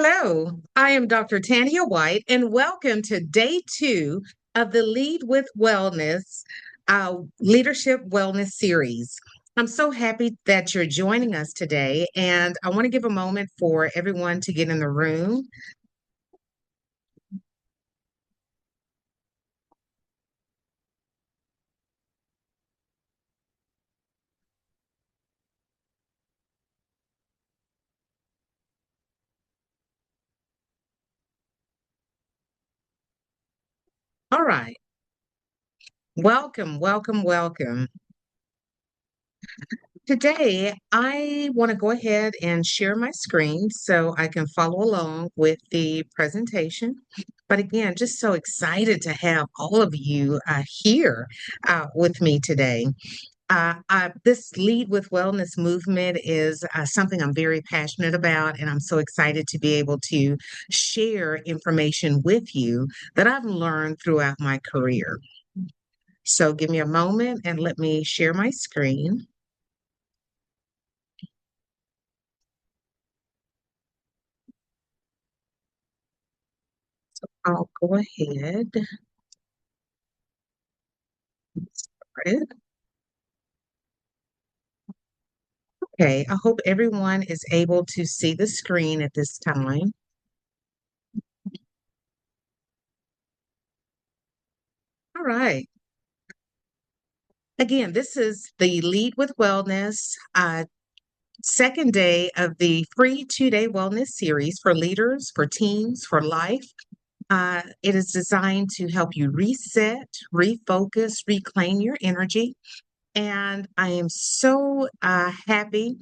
Hello, I am Dr. Tania White, and welcome to day two of the Lead with Wellness Leadership Wellness series. I'm so happy that you're joining us today, and I want to give a moment for everyone to get in the room. All right, welcome, welcome, welcome. Today, I want to go ahead and share my screen so I can follow along with the presentation. But again, just so excited to have all of you here with me today. This Lead with Wellness movement is something I'm very passionate about, and I'm so excited to be able to share information with you that I've learned throughout my career. So give me a moment and let me share my screen. I'll go ahead. Started. Okay, I hope everyone is able to see the screen at this time. All right. Again, this is the Lead with Wellness second day of the free 2-day wellness series for leaders, for teams, for life. It is designed to help you reset, refocus, reclaim your energy. And I am so happy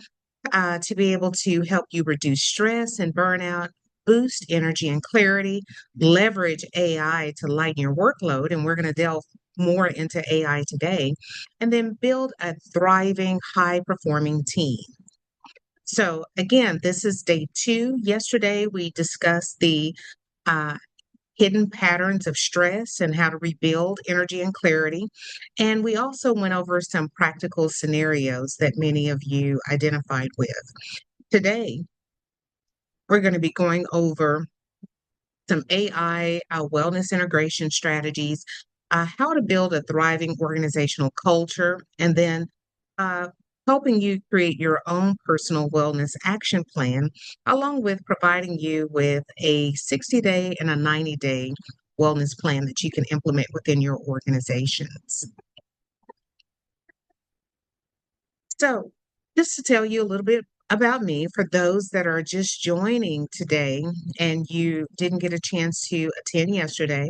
to be able to help you reduce stress and burnout, boost energy and clarity, leverage AI to lighten your workload. And we're going to delve more into AI today, and then build a thriving, high performing team. So, again, this is day two. Yesterday, we discussed the uh, hidden patterns of stress and how to rebuild energy and clarity. And we also went over some practical scenarios that many of you identified with. Today, we're going to be going over some AI wellness integration strategies, how to build a thriving organizational culture, and then uh, helping you create your own personal wellness action plan, along with providing you with a 60-day and a 90-day wellness plan that you can implement within your organizations. So, just to tell you a little bit about me, for those that are just joining today and you didn't get a chance to attend yesterday,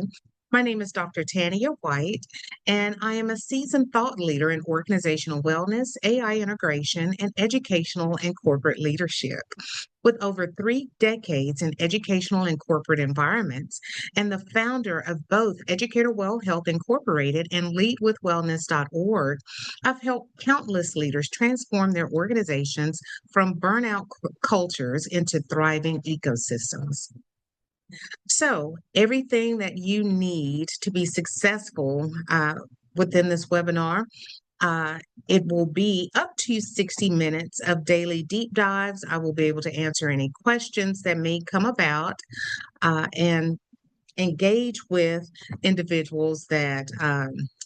my name is Dr. Tania White, and I am a seasoned thought leader in organizational wellness, AI integration, and educational and corporate leadership. With over 3 decades in educational and corporate environments, and the founder of both Educator Well Health Incorporated and leadwithwellness.org, I've helped countless leaders transform their organizations from burnout cultures into thriving ecosystems. So, everything that you need to be successful within this webinar, uh, it will be up to 60 minutes of daily deep dives. I will be able to answer any questions that may come about and engage with individuals that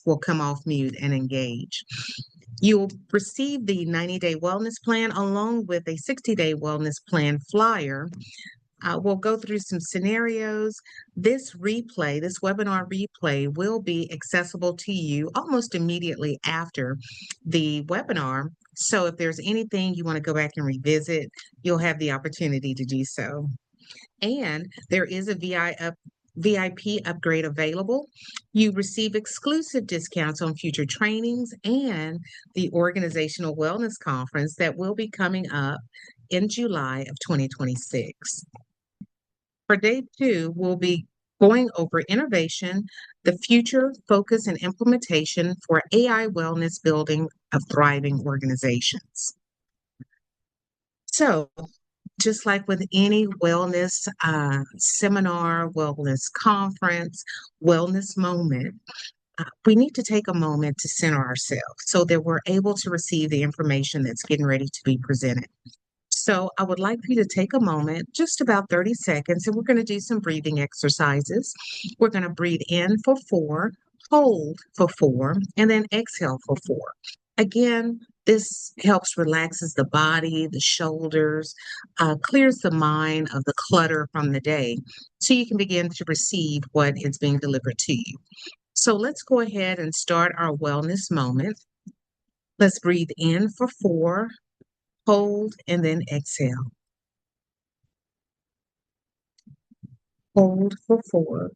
will come off mute and engage. You'll receive the 90-day wellness plan along with a 60-day wellness plan flyer. We'll go through some scenarios. This webinar replay will be accessible to you almost immediately after the webinar. So if there's anything you want to go back and revisit, you'll have the opportunity to do so. And there is a VIP upgrade available. You receive exclusive discounts on future trainings and the Organizational Wellness Conference that will be coming up in July of 2026. For day two, we'll be going over innovation, the future, focus, and implementation for AI wellness building of thriving organizations. So, just like with any wellness seminar, wellness conference, wellness moment, we need to take a moment to center ourselves so that we're able to receive the information that's getting ready to be presented. So I would like for you to take a moment, just about 30 seconds, and we're going to do some breathing exercises. We're going to breathe in for 4, hold for 4, and then exhale for 4. Again, this helps relaxes the body, the shoulders, clears the mind of the clutter from the day, so you can begin to receive what is being delivered to you. So let's go ahead and start our wellness moment. Let's breathe in for 4, hold, and then exhale. Hold for 4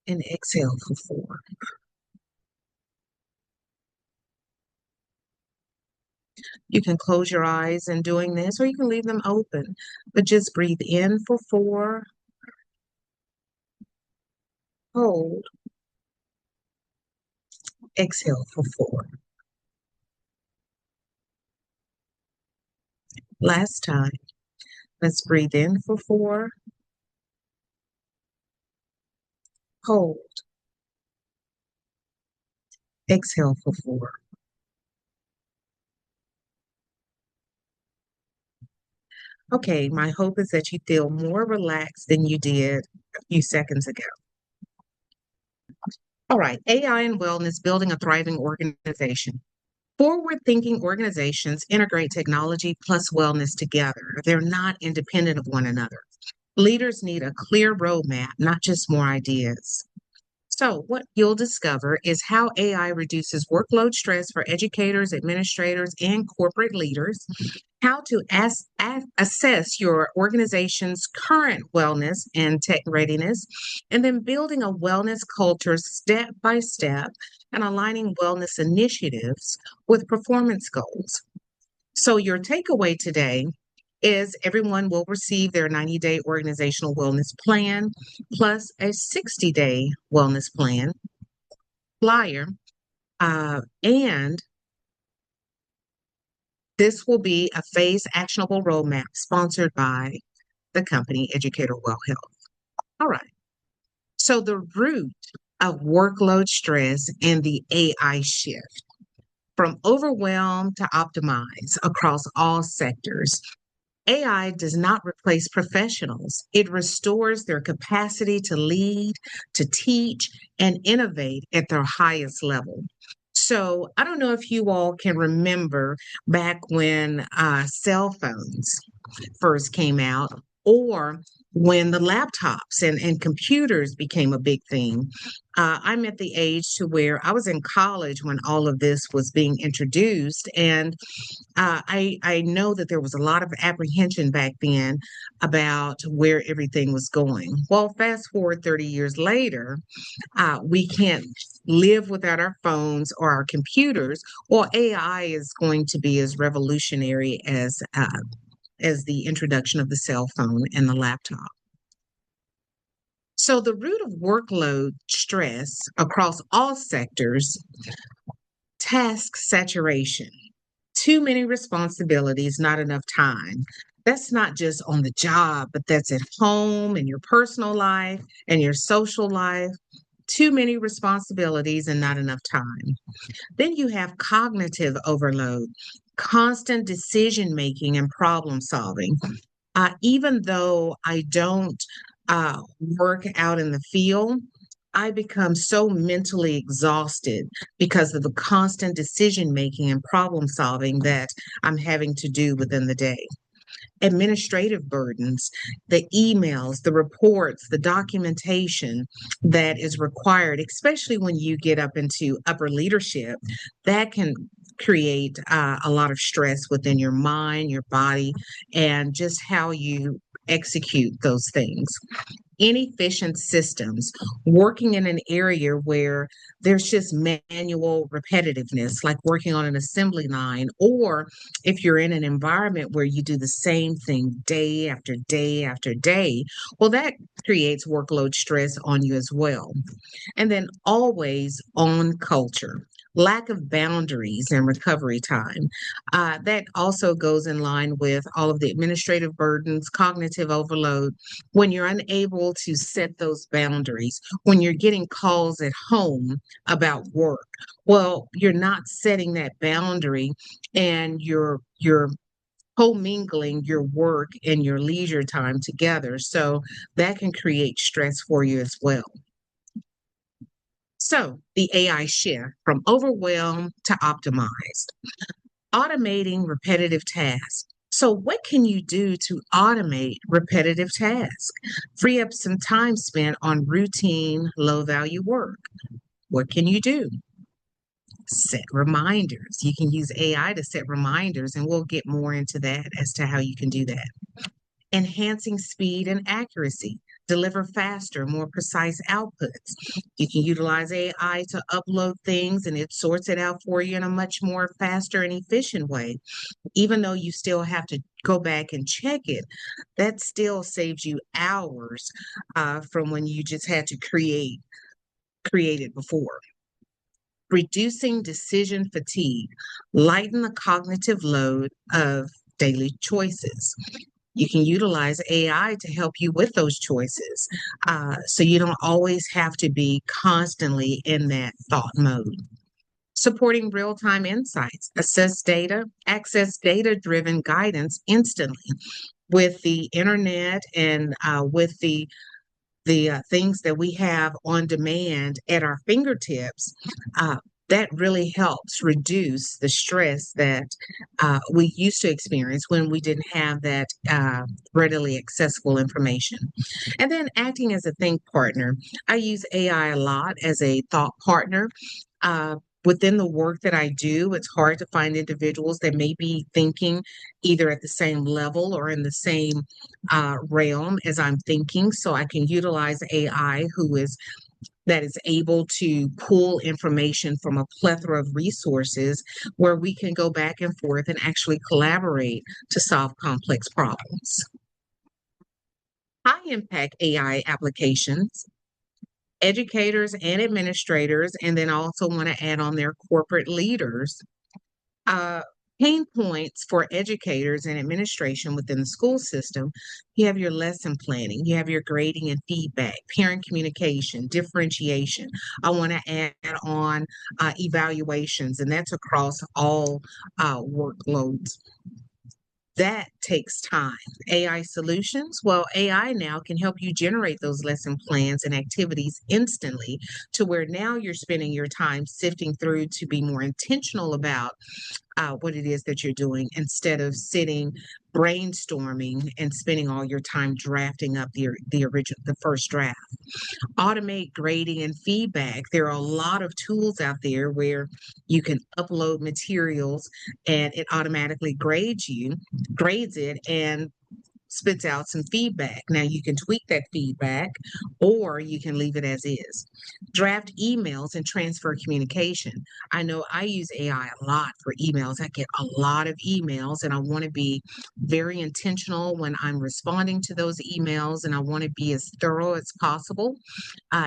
and exhale for 4. You can close your eyes in doing this, or you can leave them open, but just breathe in for 4, hold, exhale for 4. Last time. Let's breathe in for 4, hold, exhale for 4. Okay, my hope is that you feel more relaxed than you did a few seconds ago. All right, AI and wellness, building a thriving organization. Forward-thinking organizations integrate technology plus wellness together. They're not independent of one another. Leaders need a clear roadmap, not just more ideas. So, what you'll discover is how AI reduces workload stress for educators, administrators, and corporate leaders, how to assess your organization's current wellness and tech readiness, and then building a wellness culture step by step and aligning wellness initiatives with performance goals. So, your takeaway today is everyone will receive their 90-day organizational wellness plan plus a 60-day wellness plan flyer. And this will be a phased actionable roadmap sponsored by the company Educator Well Health. All right. So the root of workload stress and the AI shift from overwhelm to optimize across all sectors. AI does not replace professionals. It restores their capacity to lead, to teach, and innovate at their highest level. So I don't know if you all can remember back when cell phones first came out, or when the laptops and computers became a big thing. I'm at the age to where I was in college when all of this was being introduced, and I know that there was a lot of apprehension back then about where everything was going. Well, fast forward 30 years later, we can't live without our phones or our computers, or AI is going to be as revolutionary as the introduction of the cell phone and the laptop. So the root of workload stress across all sectors, task saturation, too many responsibilities, not enough time. That's not just on the job, but that's at home and your personal life and your social life. Too many responsibilities and not enough time. Then you have cognitive overload, constant decision making and problem solving. Even though I don't work out in the field, I become so mentally exhausted because of the constant decision making and problem solving that I'm having to do within the day. Administrative burdens, the emails, the reports, the documentation that is required, especially when you get up into upper leadership, that can create a lot of stress within your mind, your body, and just how you execute those things. Inefficient systems, working in an area where there's just manual repetitiveness, like working on an assembly line, or if you're in an environment where you do the same thing day after day after day, well, that creates workload stress on you as well. And then always on culture. lack of boundaries and recovery time. That also goes in line with all of the administrative burdens, cognitive overload. When you're unable to set those boundaries, when you're getting calls at home about work, well, you're not setting that boundary and you're commingling your work and your leisure time together. So that can create stress for you as well. So the AI shift from overwhelmed to optimized, automating repetitive tasks. So, what can you do to automate repetitive tasks? Free up some time spent on routine, low value work. What can you do? Set reminders. You can use AI to set reminders, and we'll get more into that as to how you can do that. Enhancing speed and accuracy, deliver faster, more precise outputs. You can utilize AI to upload things and it sorts it out for you in a much more faster and efficient way. Even though you still have to go back and check it, that still saves you hours from when you just had to create it before. Reducing decision fatigue, lighten the cognitive load of daily choices. You can utilize AI to help you with those choices. So you don't always have to be constantly in that thought mode. Supporting real time insights, assess data, access data driven guidance instantly. With the internet and with the things that we have on demand at our fingertips, uh, that really helps reduce the stress that we used to experience when we didn't have that readily accessible information. And then acting as a think partner. I use AI a lot as a thought partner. Within the work that I do, it's hard to find individuals that may be thinking either at the same level or in the same realm as I'm thinking. So I can utilize AI that is able to pull information from a plethora of resources where we can go back and forth and actually collaborate to solve complex problems. High impact AI applications, educators and administrators, and then I also want to add on their corporate leaders. Uh, Pain points for educators and administration within the school system. You have your lesson planning, you have your grading and feedback, parent communication, differentiation. I want to add on evaluations, and that's across all workloads. That takes time. AI solutions, well, AI now can help you generate those lesson plans and activities instantly to where now you're spending your time sifting through to be more intentional about what it is that you're doing instead of sitting brainstorming and spending all your time drafting up the first draft. Automate grading and feedback. There are a lot of tools out there where you can upload materials and it automatically grades it and spits out some feedback. Now you can tweak that feedback or you can leave it as is. Draft emails and transfer communication. I know I use AI a lot for emails. I get a lot of emails and I want to be very intentional when I'm responding to those emails and I want to be as thorough as possible.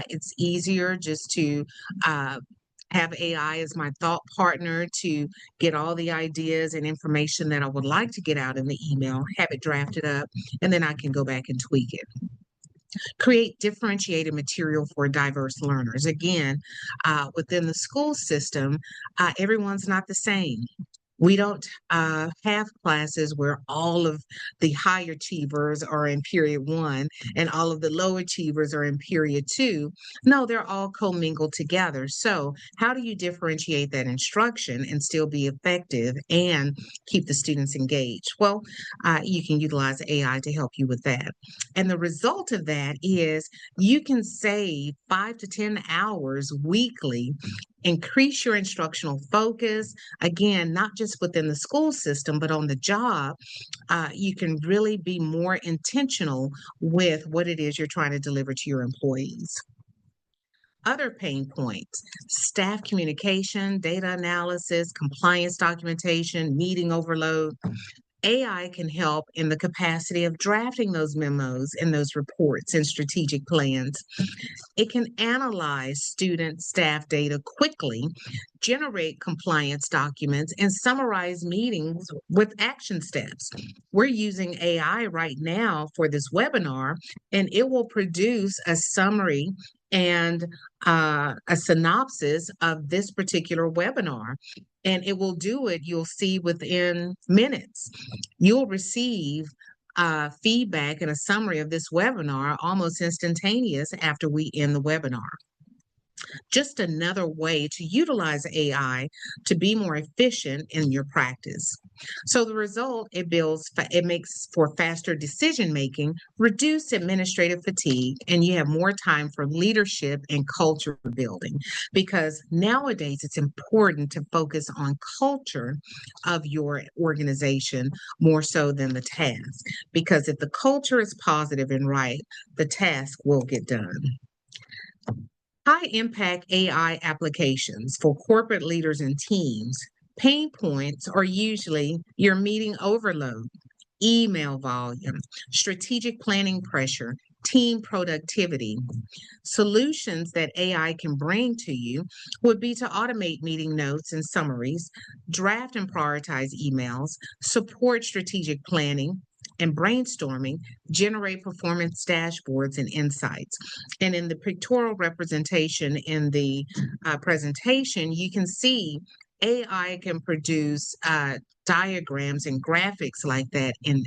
It's easier just to have AI as my thought partner to get all the ideas and information that I would like to get out in the email, have it drafted up, and then I can go back and tweak it. Create differentiated material for diverse learners. Again, within the school system, everyone's not the same. We don't have classes where all of the high achievers are in period one and all of the low achievers are in period two. No, they're all commingled together. So, how do you differentiate that instruction and still be effective and keep the students engaged? Well, you can utilize AI to help you with that. And the result of that is you can save 5 to 10 hours weekly, increase your instructional focus. Again, not just within the school system, but on the job, you can really be more intentional with what it is you're trying to deliver to your employees. Other pain points, staff communication, data analysis, compliance documentation, meeting overload. AI can help in the capacity of drafting those memos and those reports and strategic plans. It can analyze student staff data quickly, generate compliance documents, and summarize meetings with action steps. We're using AI right now for this webinar, and it will produce a summary and a synopsis of this particular webinar. And it will do it, you'll see, within minutes. You'll receive feedback and a summary of this webinar almost instantaneous after we end the webinar. Just another way to utilize AI to be more efficient in your practice. So the result, it makes for faster decision making, reduced administrative fatigue, and you have more time for leadership and culture building. Because nowadays it's important to focus on culture of your organization more so than the task. Because if the culture is positive and right, the task will get done. High impact AI applications for corporate leaders and teams. Pain points are usually your meeting overload, email volume, strategic planning pressure, team productivity. Solutions that AI can bring to you would be to automate meeting notes and summaries, draft and prioritize emails, support strategic planning and brainstorming, generate performance dashboards and insights. And in the pictorial representation in the presentation, you can see AI can produce diagrams and graphics like that in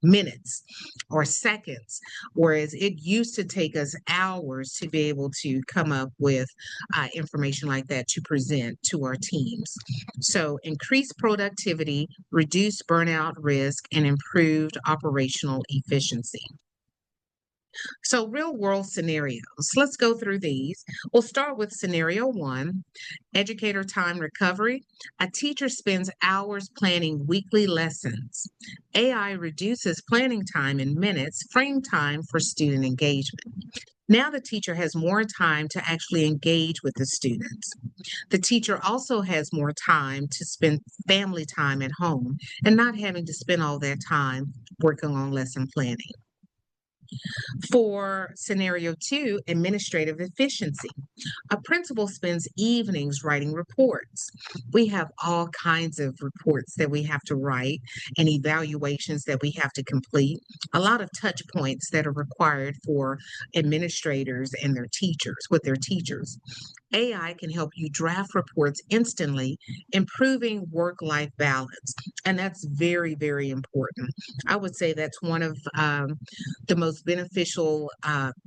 minutes or seconds, whereas it used to take us hours to be able to come up with information like that to present to our teams. So increased productivity, reduced burnout risk, and improved operational efficiency. So, real world scenarios. Let's go through these. We'll start with scenario one, educator time recovery. A teacher spends hours planning weekly lessons. AI reduces planning time in minutes, freeing time for student engagement. Now the teacher has more time to actually engage with the students. The teacher also has more time to spend family time at home and not having to spend all that time working on lesson planning. For scenario two, administrative efficiency. A principal spends evenings writing reports. We have all kinds of reports that we have to write and evaluations that we have to complete, a lot of touch points that are required for administrators and their teachers with their teachers. AI can help you draft reports instantly, improving work life balance. And that's very, very important. I would say that's one of the most beneficial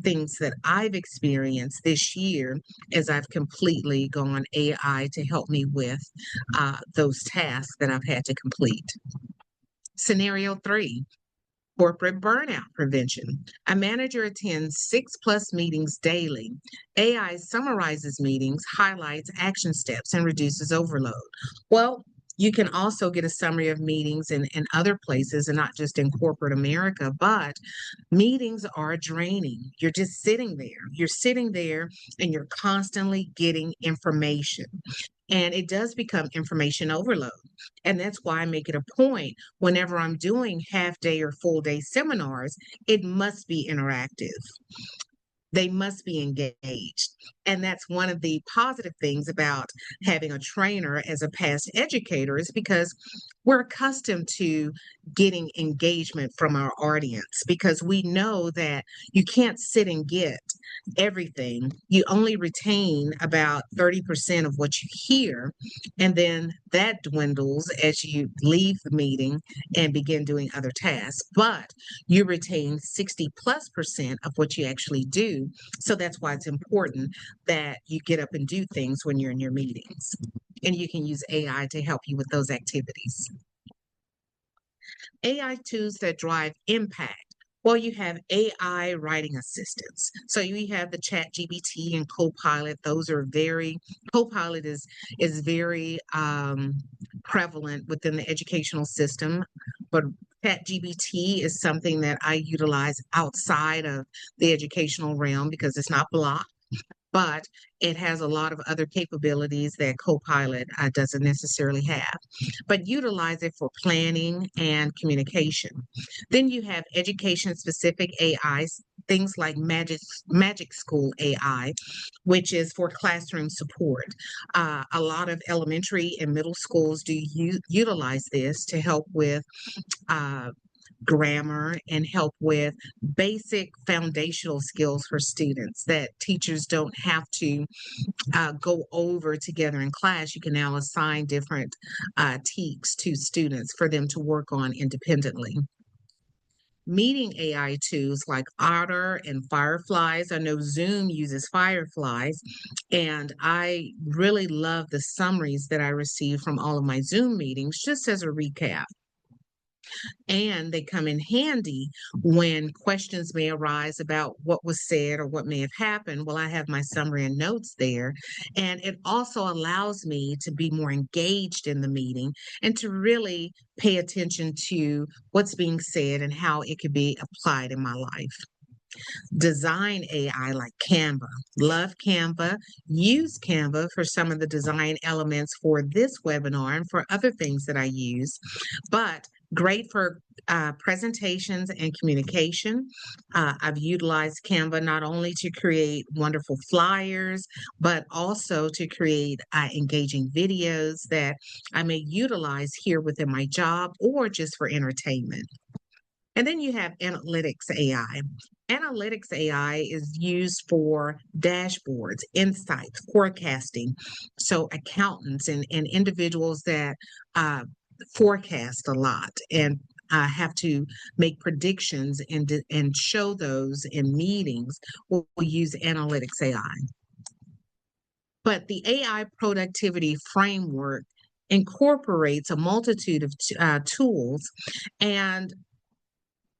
things that I've experienced this year as I've completely gone AI to help me with those tasks that I've had to complete. Scenario three, corporate burnout prevention. A manager attends 6+ meetings daily. AI summarizes meetings, highlights action steps, and reduces overload. Well, you can also get a summary of meetings in other places and not just in corporate America, but meetings are draining. You're just sitting there. You're sitting there and you're constantly getting information. And it does become information overload. And that's why I make it a point whenever I'm doing half day or full day seminars, it must be interactive. They must be engaged. And that's one of the positive things about having a trainer as a past educator is because we're accustomed to getting engagement from our audience because we know that you can't sit and get everything. You only retain about 30% of what you hear, and then that dwindles as you leave the meeting and begin doing other tasks. But you retain 60+% of what you actually do. So that's why it's important that you get up and do things when you're in your meetings. And you can use AI to help you with those activities. AI tools that drive impact. Well, you have AI writing assistants. So you have the Chat GPT and Copilot. Those are very, Copilot is very prevalent within the educational system, but Chat GPT is something that I utilize outside of the educational realm because it's not blocked. but it has a lot of other capabilities that Copilot doesn't necessarily have. But utilize it for planning and communication. Then you have education-specific AIs, things like Magic School AI, which is for classroom support. A lot of elementary and middle schools do utilize this to help with uh, grammar and help with basic foundational skills for students that teachers don't have to go over together in class. You can now assign different TEKs to students for them to work on independently. Meeting AI tools like Otter and Fireflies. I know Zoom uses Fireflies, and I really love the summaries that I receive from all of my Zoom meetings, just as a recap. And they come in handy when questions may arise about what was said or what may have happened. Well, I have my summary and notes there. And it also allows me to be more engaged in the meeting and to really pay attention to what's being said and how it could be applied in my life. Design AI like Canva. Love Canva. Use Canva for some of the design elements for this webinar and for other things that I use, but great for presentations and communication. I've utilized Canva not only to create wonderful flyers, but also to create engaging videos that I may utilize here within my job or just for entertainment. And then you have analytics AI. Analytics AI is used for dashboards, insights, forecasting. So accountants and individuals that forecast a lot and have to make predictions and show those in meetings will use analytics AI. But the AI productivity framework incorporates a multitude of tools, and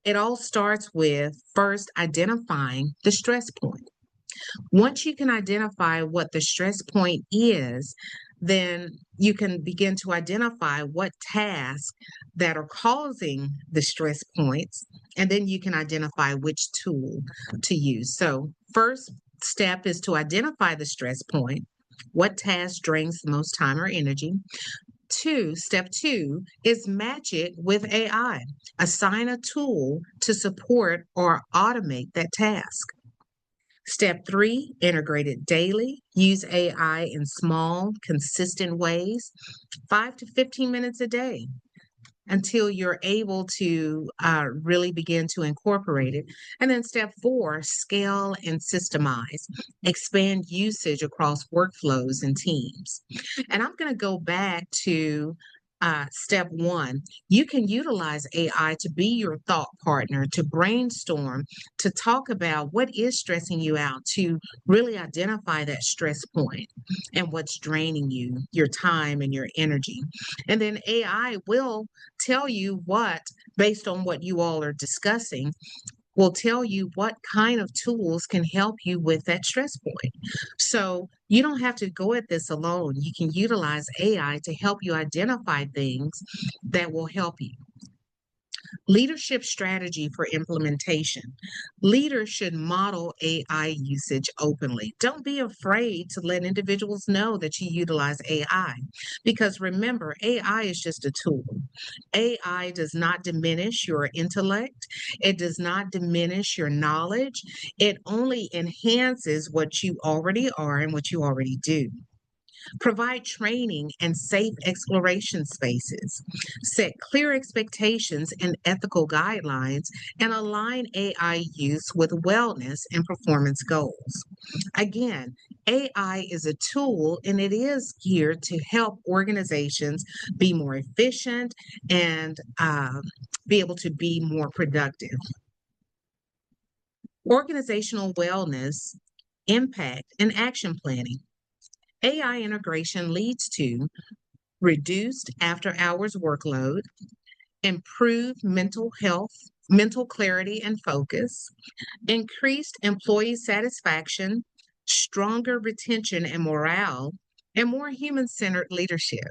it all starts with first identifying the stress point. Once you can identify what the stress point is, then you can begin to identify what tasks that are causing the stress points, and then you can identify which tool to use. So, first step is to identify the stress point. What task drains the most time or energy? Step two is match it with AI. Assign a tool to support or automate that task. Step three, integrate it daily. Use AI in small, consistent ways, 5 to 15 minutes a day until you're able to really begin to incorporate it. And then step four, scale and systemize, expand usage across workflows and teams. And I'm going to go back to step one. You can utilize AI to be your thought partner, to brainstorm, to talk about what is stressing you out, to really identify that stress point and what's draining you, your time and your energy. And then AI will tell you what, based on what you all are discussing, will tell you what kind of tools can help you with that stress point. So you don't have to go at this alone. You can utilize AI to help you identify things that will help you. Leadership strategy for implementation. Leaders should model AI usage openly. Don't be afraid to let individuals know that you utilize AI because remember, AI is just a tool. AI does not diminish your intellect, it does not diminish your knowledge, it only enhances what you already are and what you already do. Provide training and safe exploration spaces. Set clear expectations and ethical guidelines and align AI use with wellness and performance goals. Again, AI is a tool and it is geared to help organizations be more efficient and be able to be more productive. Organizational wellness, impact, and action planning. AI integration leads to reduced after hours workload, improved mental health, mental clarity and focus, increased employee satisfaction, stronger retention and morale, and more human centered leadership.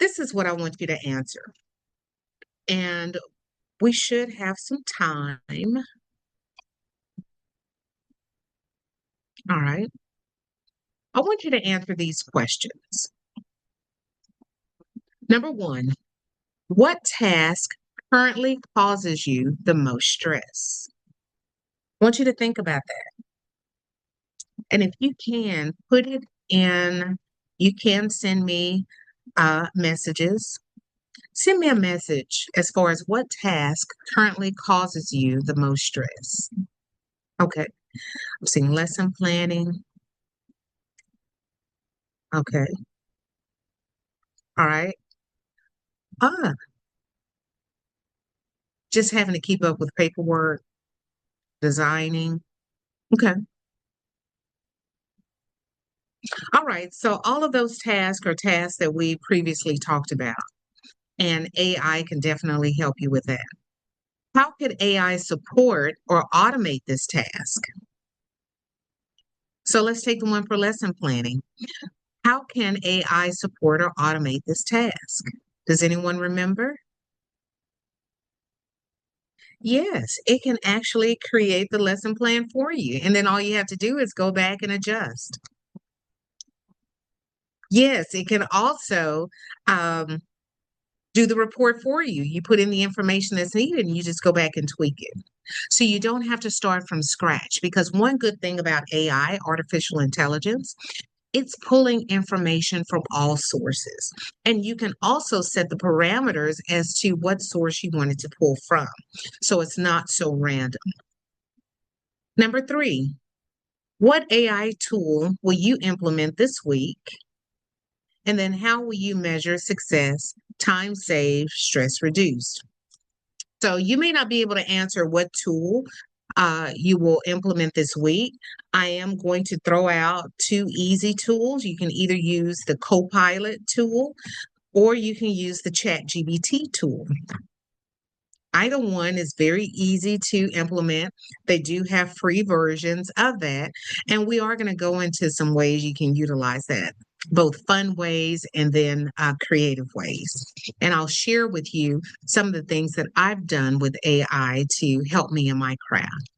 This is what I want you to answer. And we should have some time All right. I want you to answer these questions. Number one, what task currently causes you the most stress? I want you to think about that. And if you can, put it in, you can send me messages. Send me a message as far as what task currently causes you the most stress. Okay. I'm seeing lesson planning. Okay. All right. Ah, just having to keep up with paperwork, designing. Okay. All right. So all of those tasks are tasks that we previously talked about, and AI can definitely help you with that. How could AI support or automate this task? So let's take the one for lesson planning. How can AI support or automate this task? Does anyone remember? Yes, it can actually create the lesson plan for you. And then all you have to do is go back and adjust. Yes, it can also um, do the report for you. You put in the information that's needed and you just go back and tweak it. So you don't have to start from scratch because one good thing about AI, artificial intelligence, it's pulling information from all sources. And you can also set the parameters as to what source you wanted to pull from. So it's not so random. Number three, what AI tool will you implement this week? And then how will you measure success, time saved, stress reduced? So you may not be able to answer what tool you will implement this week. I am going to throw out two easy tools. You can either use the Copilot tool or you can use the ChatGPT tool. Either one is very easy to implement. They do have free versions of that. And we are going to go into some ways you can utilize that, both fun ways and then creative ways. And I'll share with you some of the things that I've done with AI to help me in my craft.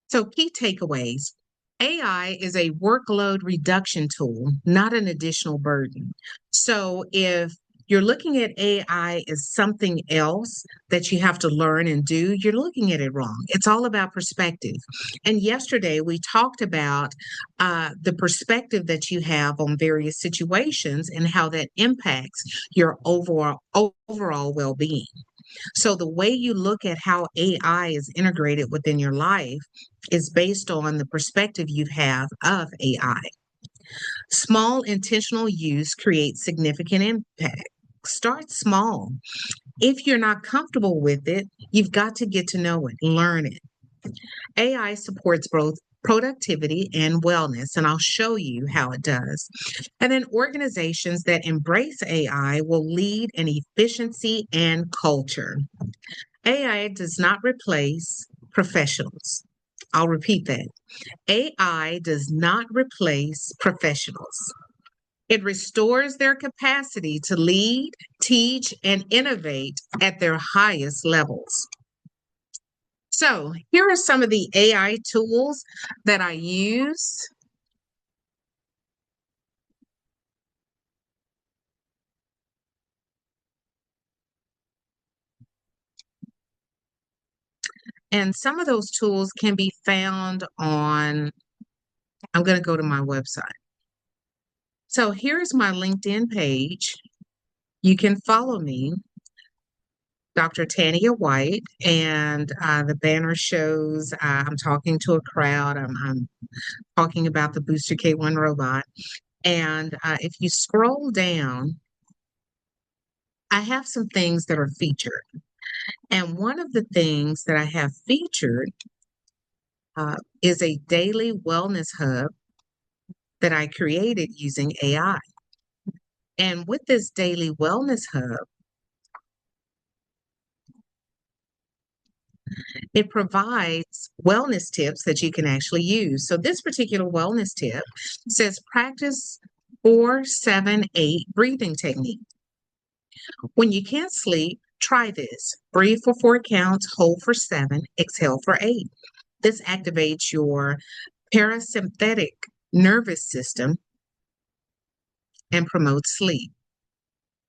So, key takeaways. AI is a workload reduction tool, not an additional burden. So, if you're looking at AI as something else that you have to learn and do, you're looking at it wrong. It's all about perspective. And yesterday we talked about the perspective that you have on various situations and how that impacts your overall well-being. So the way you look at how AI is integrated within your life is based on the perspective you have of AI. Small intentional use creates significant impact. Start small. If you're not comfortable with it, you've got to get to know it, learn it. AI supports both productivity and wellness, and I'll show you how it does. And then organizations that embrace AI will lead in efficiency and culture. AI does not replace professionals. I'll repeat that. AI does not replace professionals. It restores their capacity to lead, teach, and innovate at their highest levels. So, here are some of the AI tools that I use. And some of those tools can be found on, I'm going to go to my website. So, here's my LinkedIn page. You can follow me, Dr. Tania White, and the banner shows I'm talking to a crowd. I'm talking about the Booster K1 robot. And if you scroll down, I have some things that are featured. And one of the things that I have featured is a daily wellness hub that I created using AI. And with this daily wellness hub, it provides wellness tips that you can actually use. So this particular wellness tip says practice 4-7-8 breathing technique. When you can't sleep, Try this. Breathe for 4 counts, hold for 7, exhale for 8. This activates your parasympathetic nervous system and promotes sleep.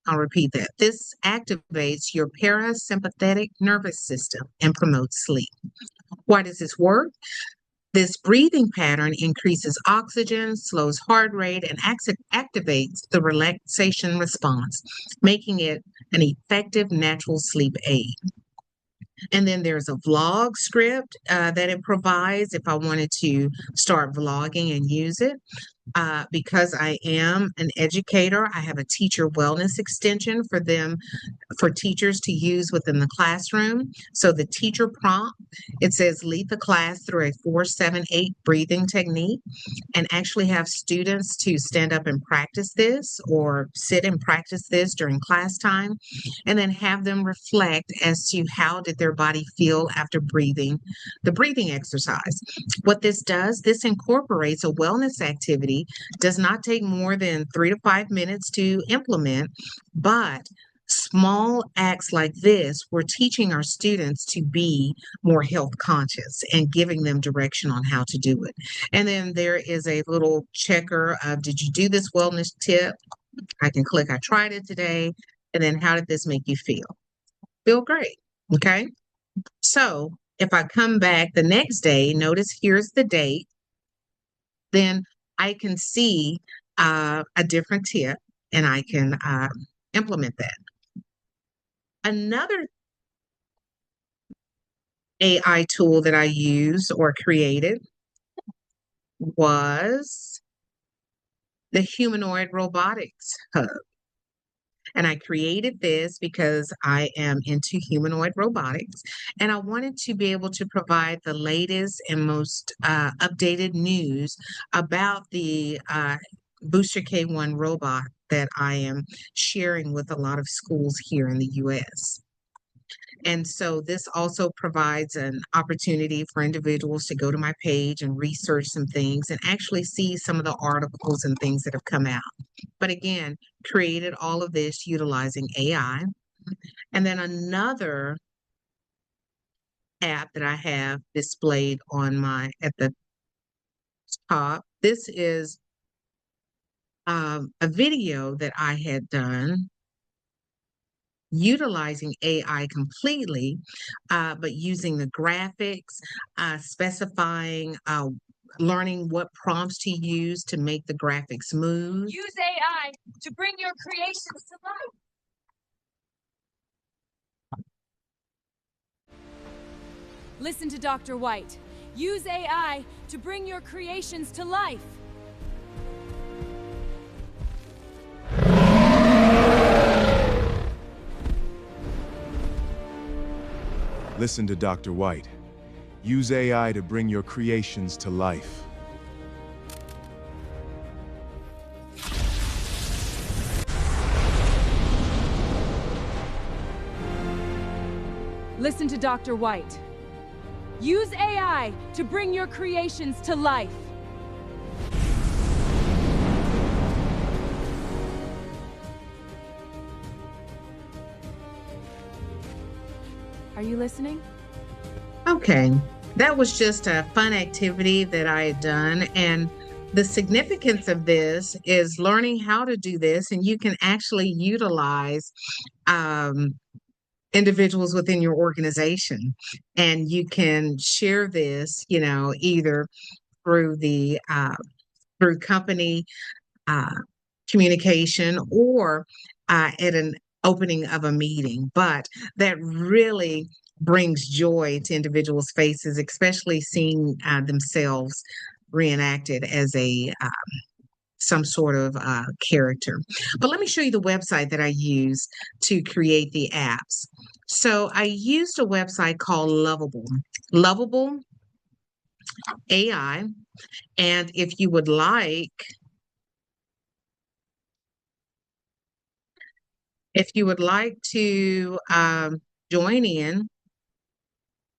I'll repeat that. This activates your parasympathetic nervous system and promotes sleep. Why does this work? This breathing pattern increases oxygen, slows heart rate, and activates the relaxation response, making it an effective natural sleep aid. And then there's a vlog script that it provides if I wanted to start vlogging and use it. Because I am an educator, I have a teacher wellness extension for teachers to use within the classroom. So the teacher prompt, it says lead the class through a 4-7-8 breathing technique, and actually have students to stand up and practice this or sit and practice this during class time, and then have them reflect as to how did their body feel after breathing the breathing exercise. What this does, this incorporates a wellness activity, does not take more than 3 to 5 minutes to implement, but small acts like this, we're teaching our students to be more health conscious and giving them direction on how to do it. And then there is a little checker of, did you do this wellness tip? I can click, I tried it today. And then how did this make you feel? Feel great. Okay. So if I come back the next day, notice here's the date, then I can see a different tip and I can implement that. Another AI tool that I used or created was the Humanoid Robotics Hub. And I created this because I am into humanoid robotics, and I wanted to be able to provide the latest and most updated news about the Booster K1 robot that I am sharing with a lot of schools here in the U.S. And so this also provides an opportunity for individuals to go to my page and research some things and actually see some of the articles and things that have come out. But again, created all of this utilizing AI. And then another app that I have displayed on at the top, this is a video that I had done utilizing AI completely, but using the graphics, specifying, learning what prompts to use to make the graphics move. Use AI to bring your creations to life. Listen to Dr. White. Use AI to bring your creations to life. Listen to Dr. White. Use AI to bring your creations to life. Listen to Dr. White. Use AI to bring your creations to life. Are you listening? Okay, that was just a fun activity that I had done. And the significance of this is learning how to do this, and you can actually utilize individuals within your organization, and you can share this, either through the through company communication or at an opening of a meeting. But that really brings joy to individuals' faces, especially seeing themselves reenacted as a some sort of character. But let me show you the website that I use to create the apps. So I used a website called Lovable AI. And if you would like, to join in,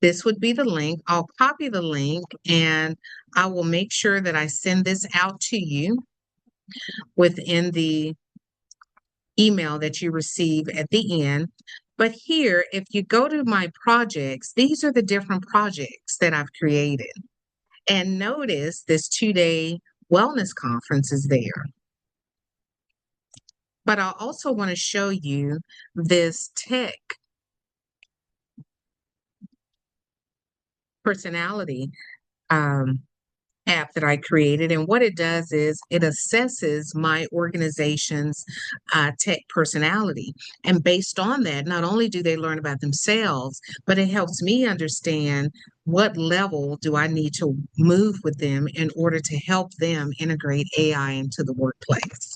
this would be the link. I'll copy the link and I will make sure that I send this out to you within the email that you receive at the end. But here, if you go to my projects, these are the different projects that I've created. And notice this 2-day wellness conference is there. But I also want to show you this tech personality um, app that I created. And what it does is it assesses my organization's tech personality. And based on that, not only do they learn about themselves, but it helps me understand what level do I need to move with them in order to help them integrate AI into the workplace.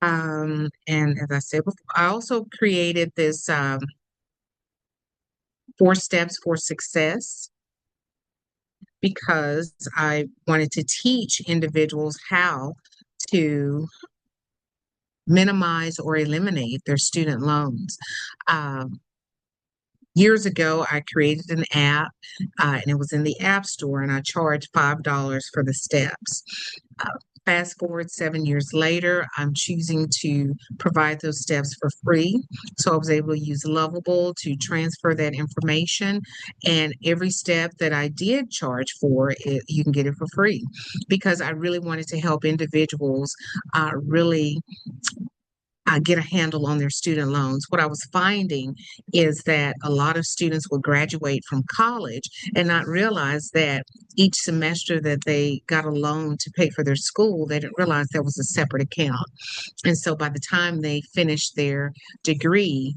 And as I said before, I also created this 4 steps for success because I wanted to teach individuals how to minimize or eliminate their student loans. Um, Years ago, I created an app and it was in the App Store, and I charged $5 for the steps. Uh, Fast forward 7 years later, I'm choosing to provide those steps for free. So I was able to use Lovable to transfer that information. And every step that I did charge for, you can get it for free because I really wanted to help individuals really get a handle on their student loans. What I was finding is that a lot of students will graduate from college and not realize that each semester that they got a loan to pay for their school, they didn't realize that was a separate account. And so by the time they finish their degree,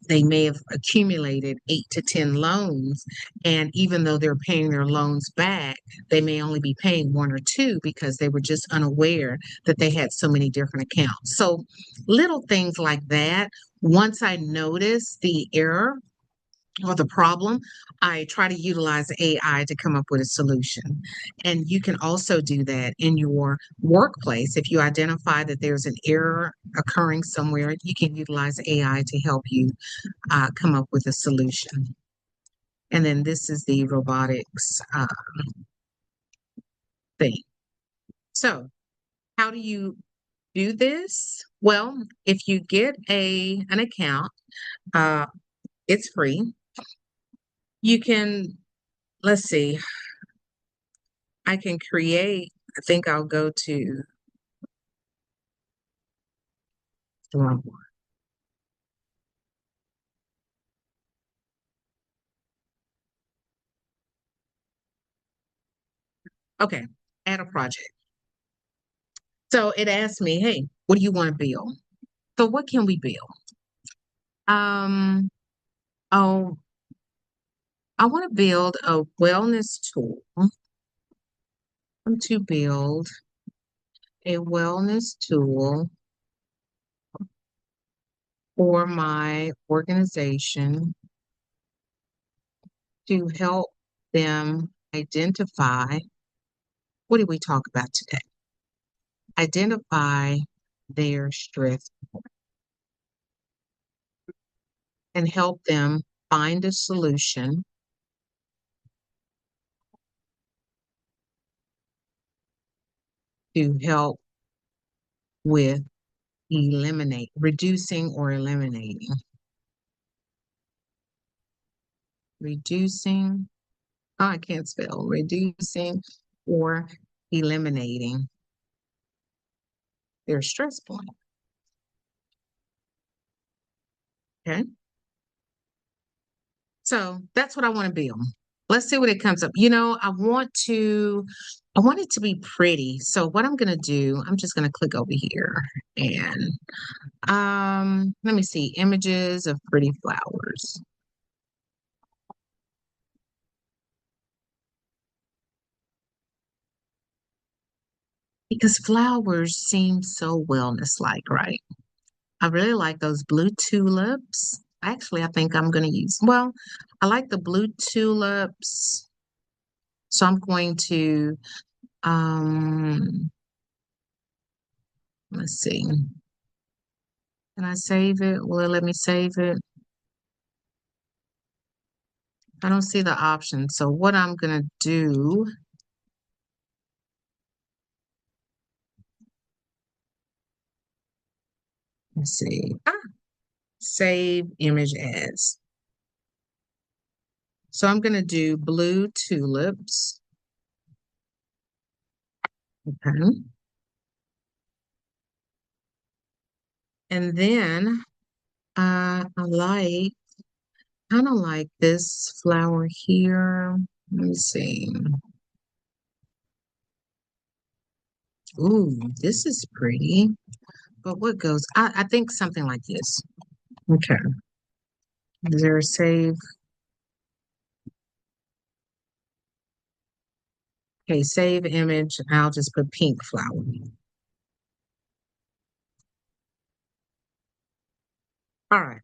they may have accumulated 8 to 10 loans. And even though they're paying their loans back, they may only be paying one or two because they were just unaware that they had so many different accounts. So little things like that. Once I notice the error or the problem, I try to utilize AI to come up with a solution. And you can also do that in your workplace. If you identify that there's an error occurring somewhere, you can utilize AI to help you come up with a solution. And then this is the robotics thing. So, how do you do this? Well, if you get an account, uh, it's free. You can, let's see, I can create, I think I'll go to the wrong one. Okay, add a project. So it asked me, hey, what do you want to build? So what can we build? Um, oh, I want to build a wellness tool. I want to build a wellness tool for my organization to help them identify, what did we talk about today? Identify their stress and help them find a solution to help with reducing or eliminating. Reducing, oh, I can't spell, reducing or eliminating their stress point. Okay. So that's what I want to build. Let's see what it comes up. I want it to be pretty. So what I'm going to do, I'm just going to click over here and let me see, images of pretty flowers. Because flowers seem so wellness-like, right? I really like those blue tulips. Actually, I think I'm going to I like the blue tulips. So I'm going to, um, let's see. Can I save it? Will it let me save it? I don't see the option. So what I'm going to do, let's see. Save image as. So I'm going to do blue tulips. Okay. And then I kind of like this flower here. Let me see. Ooh, this is pretty. But what goes? I think something like this. Okay. Is there a save? Okay, save image. I'll just put pink flower. All right.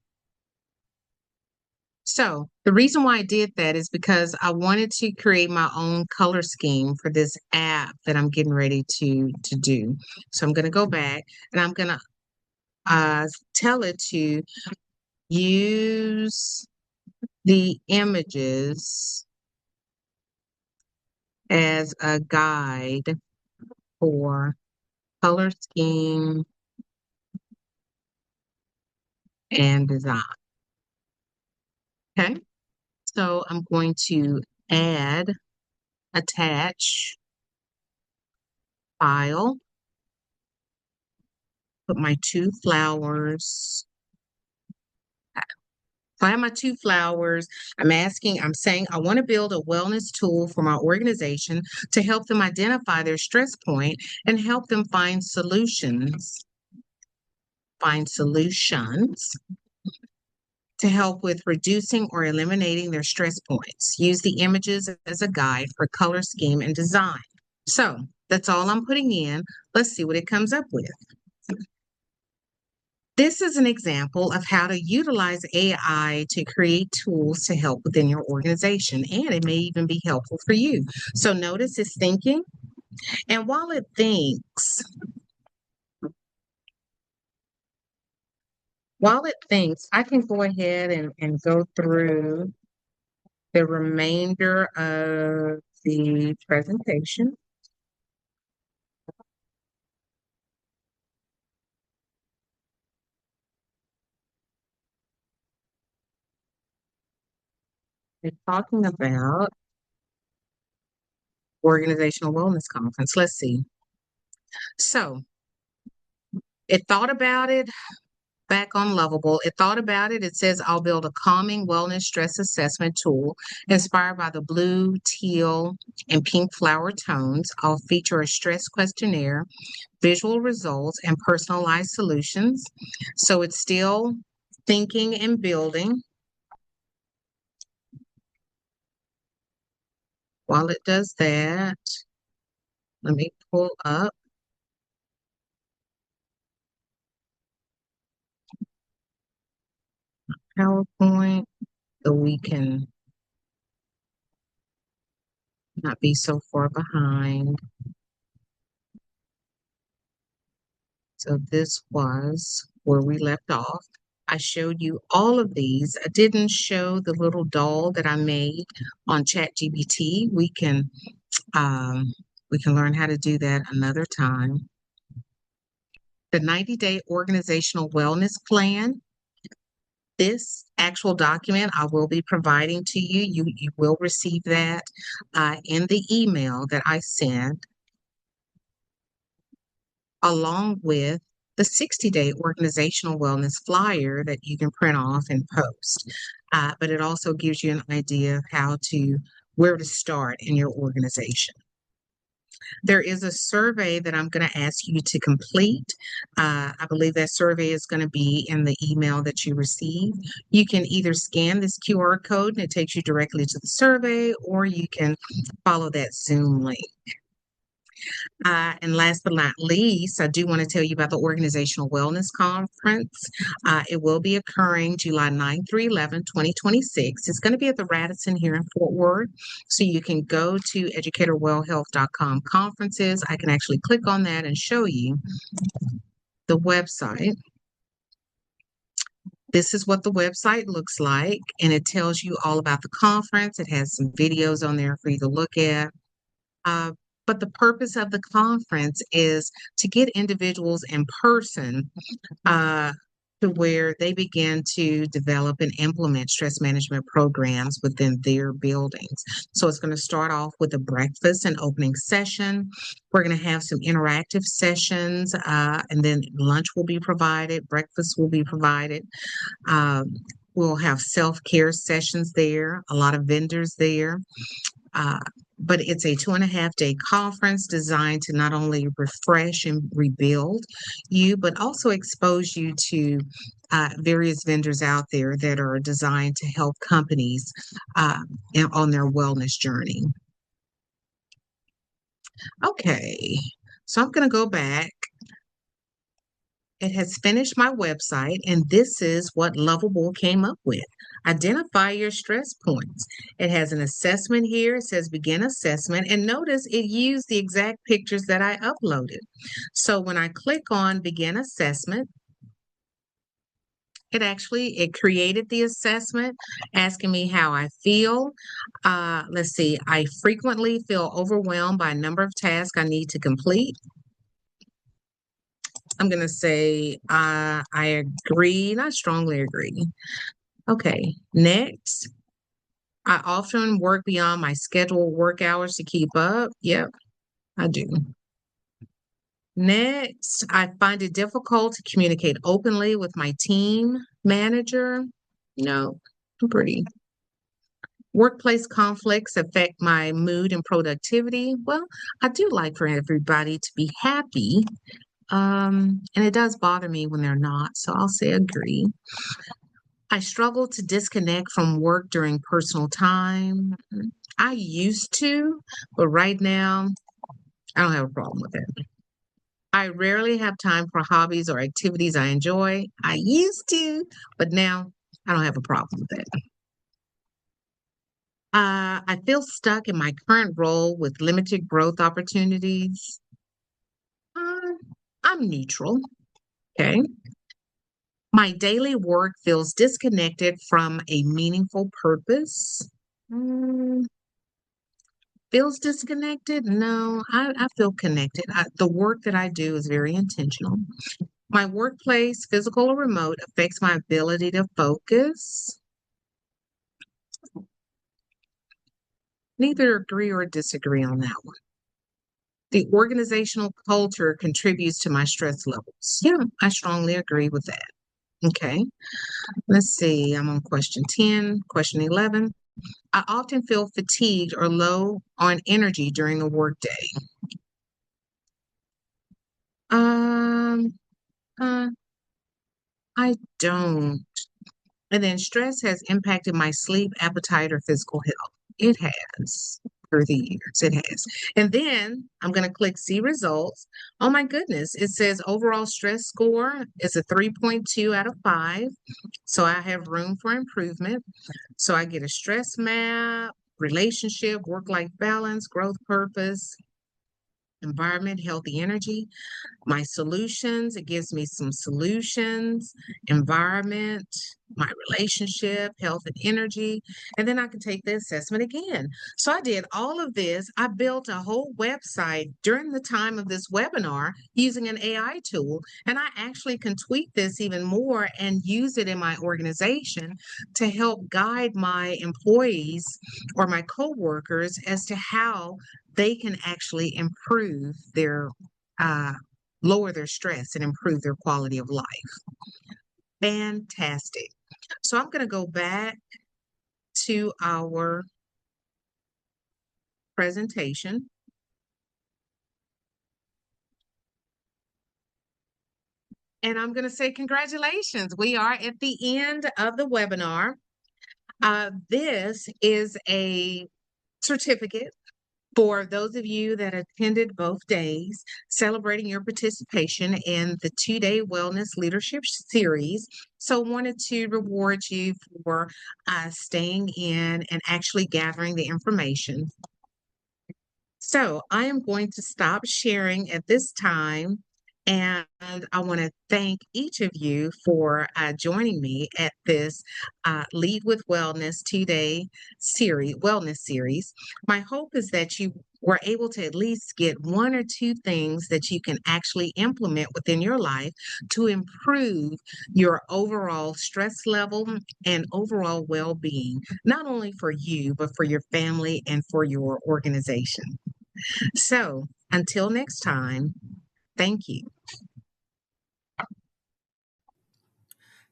So the reason why I did that is because I wanted to create my own color scheme for this app that I'm getting ready to do. So I'm going to go back and I'm going to tell it to use the images as a guide for color scheme and design. Okay, so I'm going to add, attach, file, put my two flowers. So I have my two flowers. I'm saying I want to build a wellness tool for my organization to help them identify their stress point and help them find solutions to help with reducing or eliminating their stress points. Use the images as a guide for color scheme and design. So that's all I'm putting in. Let's see what it comes up with. This is an example of how to utilize AI to create tools to help within your organization, and it may even be helpful for you. So notice it's thinking, and while it thinks, I can go ahead and go through the remainder of the presentation. They're talking about organizational wellness conference. Let's see. So it thought about it back on Lovable. It thought about it. It says, I'll build a calming wellness stress assessment tool inspired by the blue, teal, and pink flower tones. I'll feature a stress questionnaire, visual results, and personalized solutions. So it's still thinking and building. While it does that, let me pull up PowerPoint so we can not be so far behind. So this was where we left off. I showed you all of these. I didn't show the little doll that I made on ChatGPT. We can learn how to do that another time. The 90-day organizational wellness plan. This actual document I will be providing to you. You will receive that in the email that I send, along with the 60-day organizational wellness flyer that you can print off and post. But it also gives you an idea of where to start in your organization. There is a survey that I'm going to ask you to complete. I believe that survey is going to be in the email that you receive. You can either scan this QR code and it takes you directly to the survey, or you can follow that Zoom link. And last but not least, I do want to tell you about the Organizational Wellness Conference. It will be occurring July 9th through 11th, 2026. It's going to be at the Radisson here in Fort Worth. So you can go to educatorwellhealth.com conferences. I can actually click on that and show you the website. This is what the website looks like, and it tells you all about the conference. It has some videos on there for you to look at. But the purpose of the conference is to get individuals in person to where they begin to develop and implement stress management programs within their buildings. So it's going to start off with a breakfast and opening session. We're going to have some interactive sessions, and then lunch will be provided, breakfast will be provided. Um, we'll have self-care sessions there, a lot of vendors there. Uh, but it's a 2.5 day conference designed to not only refresh and rebuild you, but also expose you to various vendors out there that are designed to help companies uh, on their wellness journey. Okay, so I'm going to go back. It has finished my website, and this is what Lovable came up with. Identify your stress points. It has an assessment here. It says begin assessment, and notice it used the exact pictures that I uploaded. So when I click on begin assessment, it created the assessment, asking me how I feel. Let's see, I frequently feel overwhelmed by a number of tasks I need to complete. I'm going to say I agree, and I strongly agree. Okay, next. I often work beyond my scheduled work hours to keep up. Yep, I do. Next, I find it difficult to communicate openly with my team manager. No, I'm pretty. Workplace conflicts affect my mood and productivity. Well, I do like for everybody to be happy. And it does bother me when they're not, so I'll say agree. I struggle to disconnect from work during personal time. I used to, but right now, I don't have a problem with it. I rarely have time for hobbies or activities I enjoy. I used to, but now I don't have a problem with it. I feel stuck in my current role with limited growth opportunities. Uh, I'm neutral. Okay. My daily work feels disconnected from a meaningful purpose. Mm, feels disconnected? No, I feel connected. The work that I do is very intentional. My workplace, physical or remote, affects my ability to focus. Neither agree or disagree on that one. The organizational culture contributes to my stress levels. Yeah, I strongly agree with that. Okay, let's see. I'm on question 10, question 11. I often feel fatigued or low on energy during the workday. Um, uh, I don't. And then stress has impacted my sleep, appetite, or physical health. It has through the years. It has. And then I'm going to click see results. Oh my goodness. It says overall stress score is a 3.2 out of 5. So I have room for improvement. So I get a stress map, relationship, work-life balance, growth purpose, environment, healthy energy. My solutions, it gives me some solutions, environment, my relationship, health and energy, and then I can take the assessment again. So I did all of this. I built a whole website during the time of this webinar using an AI tool, and I actually can tweak this even more and use it in my organization to help guide my employees or my coworkers as to how they can actually improve their uh, lower their stress and improve their quality of life. Fantastic. So I'm going to go back to our presentation. And I'm going to say congratulations. We are at the end of the webinar. This is a certificate for those of you that attended both days, celebrating your participation in the 2-day Wellness Leadership Series. So wanted to reward you for staying in and actually gathering the information. So I am going to stop sharing at this time, And I want to thank each of you for joining me at this Lead with Wellness 2-day wellness series. My hope is that you were able to at least get one or two things that you can actually implement within your life to improve your overall stress level and overall well being, not only for you, but for your family and for your organization. So until next time, thank you.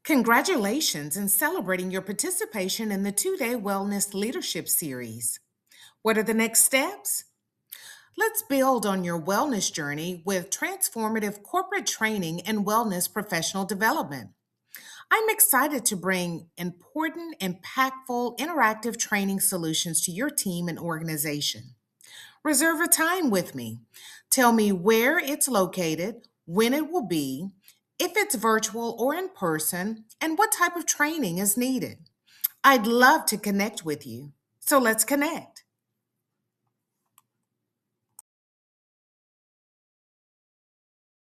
Congratulations in celebrating your participation in the 2-day Wellness Leadership Series. What are the next steps? Let's build on your wellness journey with transformative corporate training and wellness professional development. I'm excited to bring important, impactful, interactive training solutions to your team and organization. Reserve a time with me. Tell me where it's located, when it will be, if it's virtual or in person, and what type of training is needed. I'd love to connect with you. So let's connect.